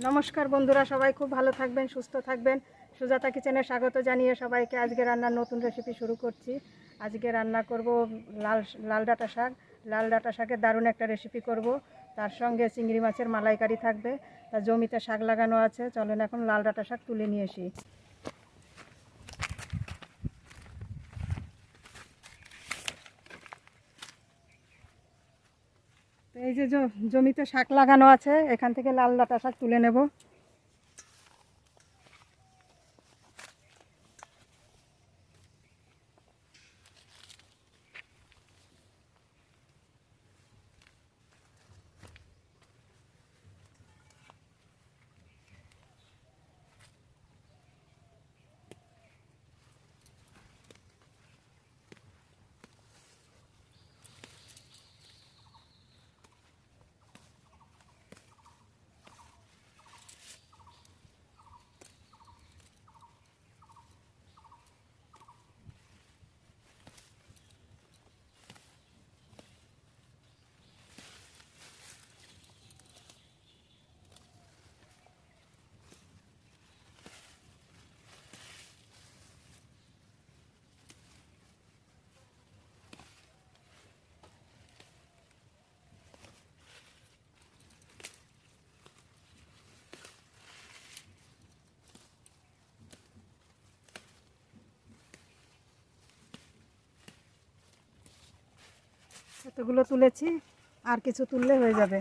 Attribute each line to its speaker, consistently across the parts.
Speaker 1: নমস্কার বন্ধুরা, সবাই খুব ভালো থাকবেন, সুস্থ থাকবেন। সুজাতা কিচেনে স্বাগত জানিয়ে সবাইকে আজকে রান্নার নতুন রেসিপি শুরু করছি। আজকে রান্না করব লাল লাল ডাঁটা শাক। লাল ডাঁটা শাকের দারুণ একটা রেসিপি করব। তার সঙ্গে চিংড়ি মাছের মালাইকারি থাকবে। তা জমিতে শাক লাগানো আছে, চলেন এখন লাল ডাঁটা শাক তুলে নিয়ে আসি। তো এই যে জমিতে শাক লাগানো আছে, এখান থেকে লাল ডাঁটা শাক তুলে নেব। এতগুলো তুলেছি, আর কিছু তুললে হয়ে যাবে।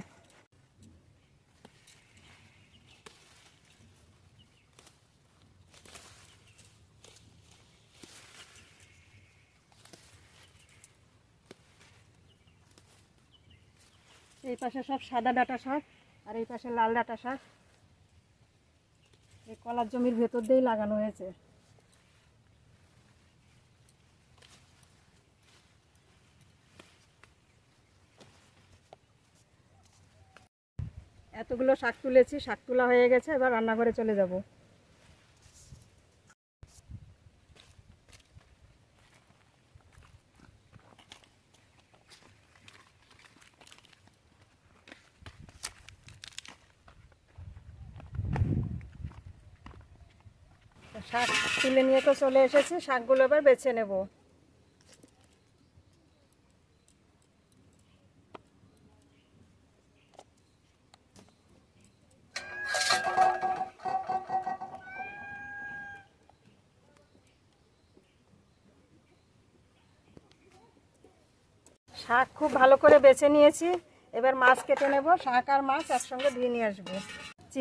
Speaker 1: এই পাশে সব সাদা ডাঁটা শাক, আর এই পাশে লাল ডাঁটা শাক। এই কলার জমির ভেতর দিয়েই লাগানো হয়েছে। এতগুলো শাক তুলেছি, শাক তোলা হয়ে গেছে, এবার রান্নাঘরে চলে যাব। শাক তুলে নিয়ে তো চলে এসেছি, শাকগুলো এবার বেছে নেব। শাক খুব ভালো করে বেছে নিয়েছি, এবার মাছ কেটে নেব। শাক আর মাছ একসঙ্গে ধুয়ে নিয়ে আসবো।